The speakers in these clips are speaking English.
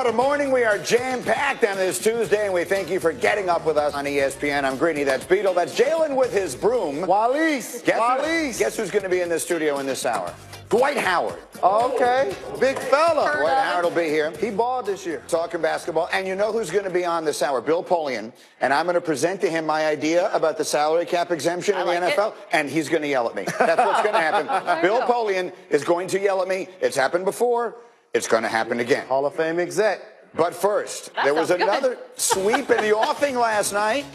What a morning. We are jam-packed on this Tuesday, and we thank you for getting up with us on ESPN. I'm Greeny, that's Beetle, that's Jalen with his broom. Wallace. Guess who's going to be in the studio in this hour? Dwight Howard. Okay, big fella. Dwight Howard will be here. He balled this year. Talking basketball. And you know who's going to be on this hour? Bill Polian. And I'm going to present to him my idea about the salary cap exemption in the NFL. And he's going to yell at me. That's what's going to happen. Bill Polian is going to yell at me. It's happened before. It's going to happen again. Hall of Fame exec. But first, there was another sweep in the offing last night.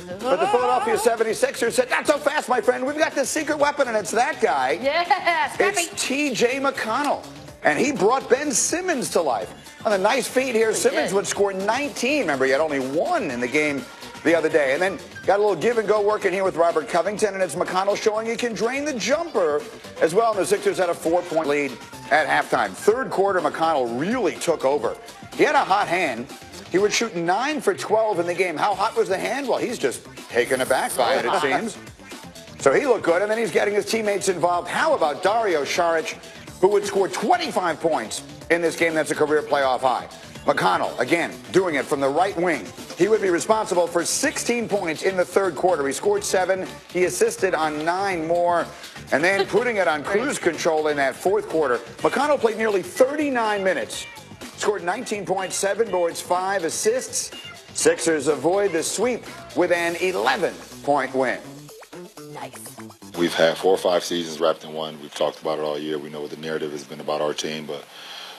But the Philadelphia 76ers said, not so fast, my friend. We've got the secret weapon, and it's that guy. Yes, it's T.J. McConnell. And he brought Ben Simmons to life. On a nice feed here, Simmons would score 19. Remember, he had only one in the game the other day. And then got a little give and go working here with Robert Covington, and it's McConnell showing he can drain the jumper as well. And the Sixers had a 4-point lead at halftime. Third quarter, McConnell really took over. He had a hot hand. He would shoot 9 for 12 in the game. How hot was the hand? Well, he's just taken aback by it, it seems. So he looked good, and then he's getting his teammates involved. How about Dario Saric, who would score 25 points in this game? That's a career playoff high. McConnell, again, doing it from the right wing. He would be responsible for 16 points in the third quarter. He scored 7. He assisted on 9 more. And then putting it on cruise control in that fourth quarter. McConnell played nearly 39 minutes. Scored 19 points, 7 boards, 5 assists. Sixers avoid the sweep with an 11-point win. Nice. We've had 4 or 5 seasons wrapped in one. We've talked about it all year. We know what the narrative has been about our team, but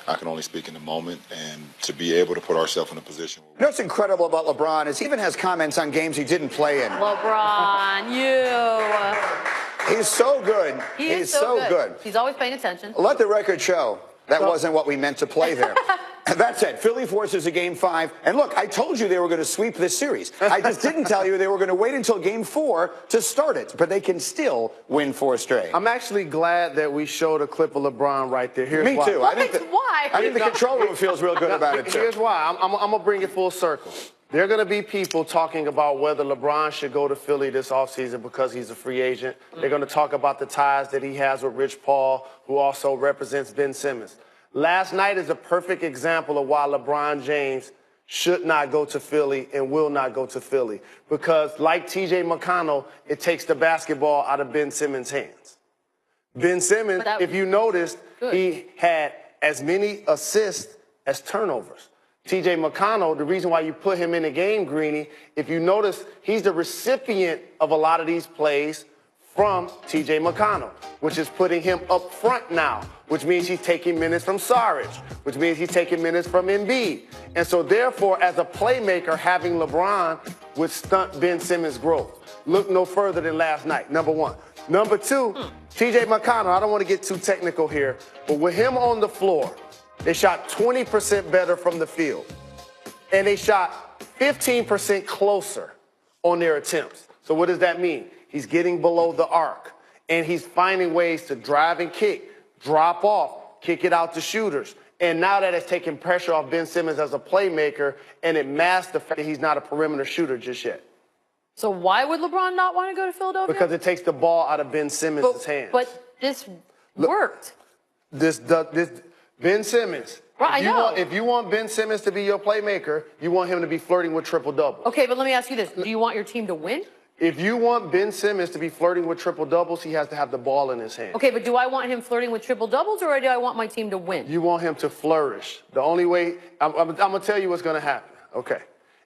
I can only speak in the moment, and to be able to put ourselves in a position. You know what's incredible about LeBron is he even has comments on games he didn't play in. LeBron, He's so good. He's so good. He's always paying attention. Let the record show that wasn't what we meant to play there. That said, Philly forces a Game 5. And look, I told you they were going to sweep this series. I just didn't tell you they were going to wait until Game 4 to start it. But they can still win 4 straight. I'm actually glad that we showed a clip of LeBron right there. Here's Me why. too. Why? I think the control room feels real good about it, too. Here's why. I'm going to bring it full circle. There are going to be people talking about whether LeBron should go to Philly this offseason because he's a free agent. They're going to talk about the ties that he has with Rich Paul, who also represents Ben Simmons. Last night is a perfect example of why LeBron James should not go to Philly and will not go to Philly. Because like T.J. McConnell, it takes the basketball out of Ben Simmons' hands. Ben Simmons, if you noticed, he had as many assists as turnovers. T.J. McConnell, the reason why you put him in the game, Greeny, if you notice, he's the recipient of a lot of these plays from T.J. McConnell, which is putting him up front now, which means he's taking minutes from Saric, which means he's taking minutes from Embiid. And so therefore, as a playmaker, having LeBron would stunt Ben Simmons' growth. Look no further than last night, number one. Number two, T.J. McConnell, I don't want to get too technical here, but with him on the floor, they shot 20% better from the field. And they shot 15% closer on their attempts. So what does that mean? He's getting below the arc, and he's finding ways to drive and kick, drop off, kick it out to shooters. And now that it's taken pressure off Ben Simmons as a playmaker, and it masks the fact that he's not a perimeter shooter just yet. So why would LeBron not want to go to Philadelphia? Because it takes the ball out of Ben Simmons' hands. But this worked. This Ben Simmons. Right, If you want Ben Simmons to be your playmaker, you want him to be flirting with triple-doubles. Okay, but let me ask you this. Do you want your team to win? If you want Ben Simmons to be flirting with triple-doubles, he has to have the ball in his hand. Okay, but do I want him flirting with triple-doubles, or do I want my team to win? You want him to flourish. The only way, I'm going to tell you what's going to happen. Okay.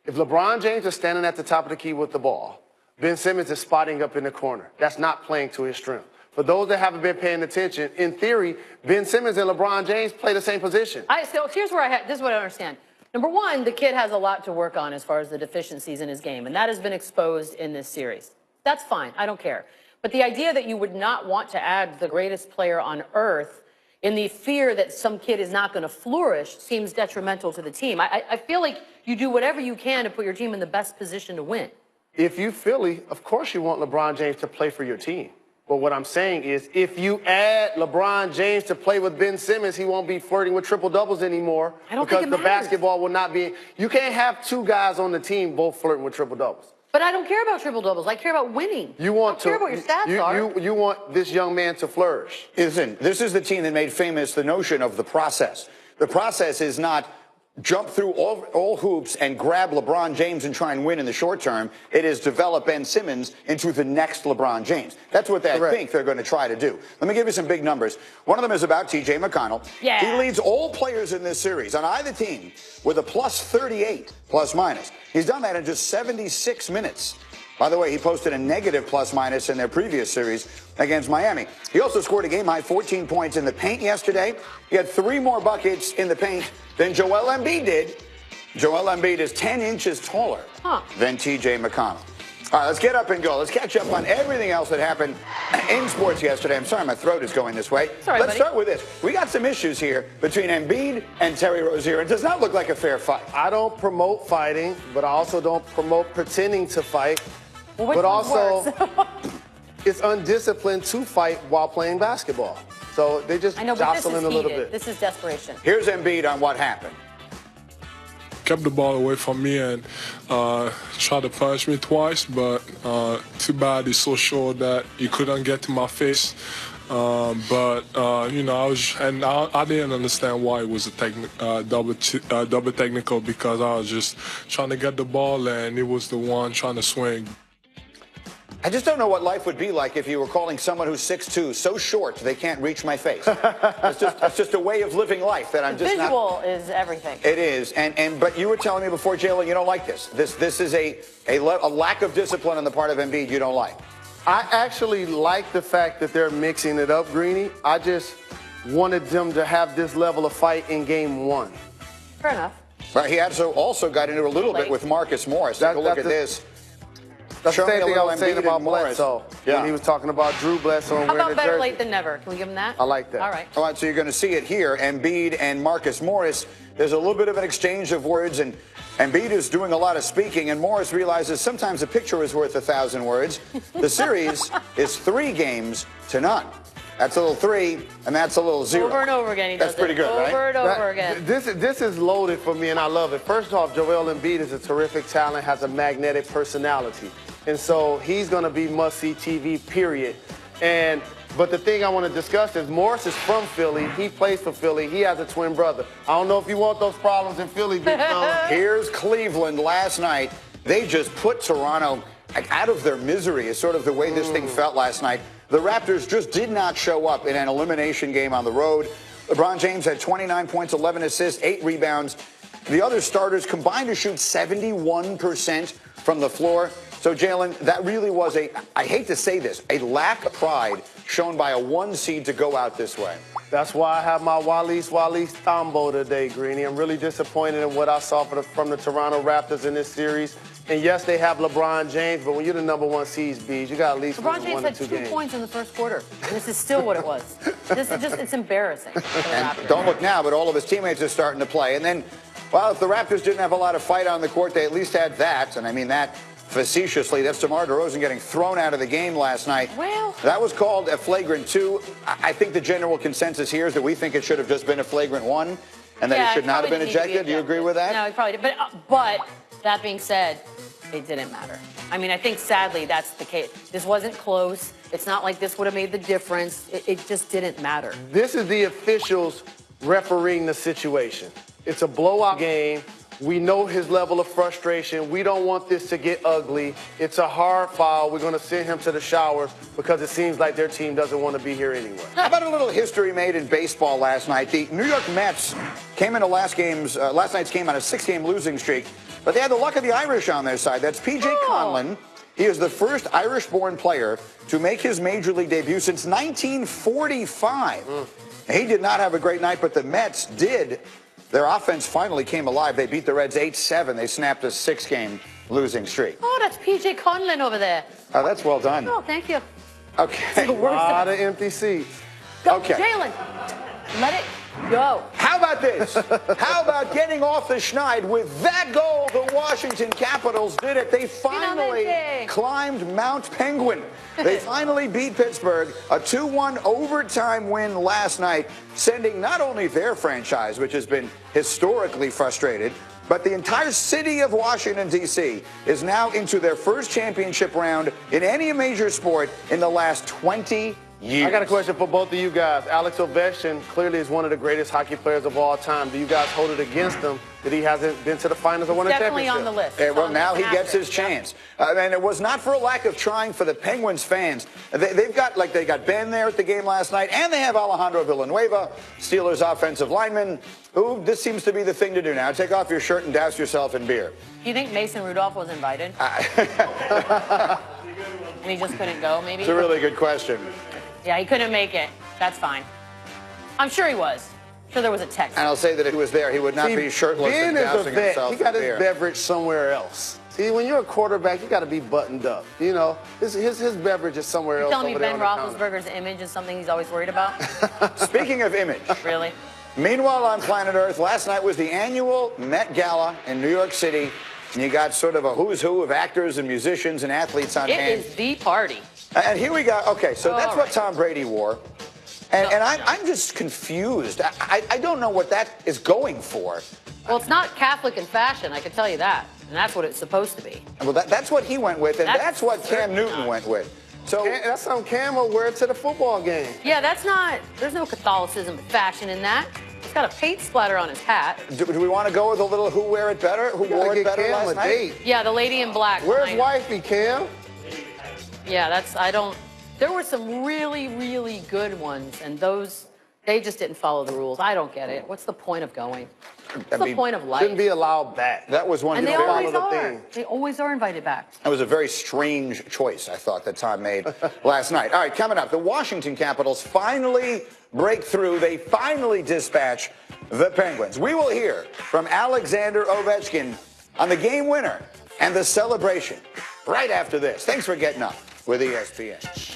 If LeBron James is standing at the top of the key with the ball, Ben Simmons is spotting up in the corner. That's not playing to his strength. For those that haven't been paying attention, in theory, Ben Simmons and LeBron James play the same position. So here's where this is what I understand. Number one, the kid has a lot to work on as far as the deficiencies in his game, and that has been exposed in this series. That's fine. I don't care. But the idea that you would not want to add the greatest player on earth in the fear that some kid is not going to flourish seems detrimental to the team. I feel like you do whatever you can to put your team in the best position to win. If you Philly, of course you want LeBron James to play for your team. But what I'm saying is, if you add LeBron James to play with Ben Simmons, he won't be flirting with triple-doubles anymore. I don't think it matters. Because the basketball will not be. You can't have 2 guys on the team both flirting with triple-doubles. But I don't care about triple-doubles. I care about winning. You want I don't care what your stats are. You want this young man to flourish. Listen, this is the team that made famous the notion of the process. The process is not jump through all hoops and grab LeBron James and try and win in the short term. It is develop Ben Simmons into the next LeBron James. That's what I think they're going to try to do. Let me give you some big numbers. One of them is about T.J. McConnell. Yeah. He leads all players in this series on either team with a plus 38, plus minus. He's done that in just 76 minutes. By the way, he posted a negative plus minus in their previous series against Miami. He also scored a game-high 14 points in the paint yesterday. He had 3 more buckets in the paint than Joel Embiid did. Joel Embiid is 10 inches taller than T.J. McConnell. All right, let's get up and go. Let's catch up on everything else that happened in sports yesterday. I'm sorry, my throat is going this way. Sorry, let's start with this. We got some issues here between Embiid and Terry Rozier. It does not look like a fair fight. I don't promote fighting, but I also don't promote pretending to fight. Well, which but one's also, worse? it's undisciplined to fight while playing basketball. So they just I know, but this jostling is a little heated. bit. This is desperation. Here's Embiid on what happened. Kept the ball away from me and tried to punch me twice, but too bad he's so short that he couldn't get to my face. You know, I didn't understand why it was a double technical, because I was just trying to get the ball and he was the one trying to swing. I just don't know what life would be like if you were calling someone who's 6'2" so short they can't reach my face. That's just a way of living life that I'm just not. Visual is everything. It is, but you were telling me before, Jalen, you don't like this. This is a lack of discipline on the part of Embiid you don't like. I actually like the fact that they're mixing it up, Greeny. I just wanted them to have this level of fight in game 1. Fair enough. Right, he also got into a little bit with Marcus Morris. Take a look at this. That's the Show me same a thing I little was saying Embiid about and Morris. Bledsoe. Yeah. When he was talking about Drew Bledsoe and How wearing about the better jersey. late than never? Can we give him that? I like that. All right. All right, so you're going to see it here. Embiid and Marcus Morris. There's a little bit of an exchange of words, and Embiid is doing a lot of speaking, and Morris realizes sometimes a picture is worth 1,000 words. The series is 3-0. That's a little 3, and that's a little 0. Over and over again, he does That's pretty it. good, right? Over and over again. This is loaded for me, and I love it. First off, Joel Embiid is a terrific talent, has a magnetic personality. And so he's going to be must-see TV, period. But the thing I want to discuss is Morris is from Philly. He plays for Philly. He has a twin brother. I don't know if you want those problems in Philly, big fella. Here's Cleveland last night. They just put Toronto out of their misery is sort of the way this thing felt last night. The Raptors just did not show up in an elimination game on the road. LeBron James had 29 points, 11 assists, 8 rebounds. The other starters combined to shoot 71% from the floor. So, Jalen, that really was I hate to say this, a lack of pride shown by a 1 seed to go out this way. That's why I have my Walis Tambo today, Greeny. I'm really disappointed in what I saw from the Toronto Raptors in this series. And yes, they have LeBron James, but when you're the number 1 seed, Bees, you got at least LeBron win James 1 or had 2 2 games. points in the first quarter. And this is still what it was. This is just, it's embarrassing for the Raptors. Don't look now, but all of his teammates are starting to play. And then, well, if the Raptors didn't have a lot of fight on the court, they at least had that. And I mean that facetiously. That's DeMar DeRozan getting thrown out of the game last night. Well, that was called a flagrant 2. I think the general consensus here is that we think it should have just been a flagrant 1 and that yeah, it should not have been ejected. Do you agree with that? No, he probably did. But that being said, it didn't matter. I mean, I think sadly that's the case. This wasn't close. It's not like this would have made the difference. It just didn't matter. This is the officials refereeing the situation. It's a blowout game. We know his level of frustration. We don't want this to get ugly. It's a hard foul. We're going to send him to the showers because it seems like their team doesn't want to be here anyway. How about a little history made in baseball last night? The New York Mets came into last night's game on a 6-game losing streak, but they had the luck of the Irish on their side. That's P.J. Conlon. He is the first Irish-born player to make his major league debut since 1945. He did not have a great night, but the Mets did. Their offense finally came alive. They beat the Reds 8-7. They snapped a 6-game losing streak. Oh, that's P.J. Conlon over there. Oh, that's well done. Oh, thank you. Okay. A lot of empty seats. Go, Okay. Jalen, let it go. How about this? How about getting off the schneid with that goal? The Washington Capitals did it. They finally climbed Mount Penguin. They finally beat Pittsburgh, a 2-1 overtime win last night, sending not only their franchise, which has been historically frustrated, but the entire city of Washington, D.C. is now into their first championship round in any major sport in the last 20 years. I got a question for both of you guys. Alex Ovechkin clearly is one of the greatest hockey players of all time. Do you guys hold it against him that he hasn't been to the finals or won a Definitely championship? on the list. Yeah, well, It's now he an gets his asterisk, yeah. chance. And it was not for a lack of trying for the Penguins fans. They got Ben there at the game last night, and they have Alejandro Villanueva, Steelers offensive lineman, who this seems to be the thing to do now. Take off your shirt and douse yourself in beer. Do you think Mason Rudolph was invited? And he just couldn't go, maybe? It's a really good question. Yeah, he couldn't make it. That's fine. I'm sure he was. I'm sure there was a text. And I'll say that if he was there, he would not be shirtless and Ben is a dousing vet. himself He got in his beer. beverage somewhere else. See, when you're a quarterback, you got to be buttoned up. You know, his beverage is somewhere You're else. telling me over there Ben on the counter. Roethlisberger's image is something he's always worried about? Speaking of image, Really? meanwhile on planet Earth, last night was the annual Met Gala in New York City. And you got sort of a who's who of actors and musicians and athletes on It hand. is the party. And here we go. Okay, so Oh, that's all what right. Tom Brady wore. And I'm just confused. I don't know what that is going for. Well, it's not Catholic in fashion, I can tell you that. And that's what it's supposed to be. Well, that's what he went with, and That's that's what Cam certainly Newton not. went with. So That's something Cam will wear to the football game. Yeah, that's not, there's no Catholicism fashion in that. He's got a paint splatter on his hat. do we want to go with a little who wear it better? Who You wore gotta it get better Cam last a night? date. Yeah, the lady in black. Where's behind him. wifey, Cam? Yeah, there were some really, really good ones, and those, they just didn't follow the rules. I don't get it. What's the point of going? What's the point of life? Shouldn't be allowed back. That was one. And they very- always follow the are. thing. They always are invited back. That was a very strange choice, I thought, that Tom made last night. All right, coming up, the Washington Capitals finally break through. They finally dispatch the Penguins. We will hear from Alexander Ovechkin on the game winner and the celebration right after this. Thanks for getting up with ESPN.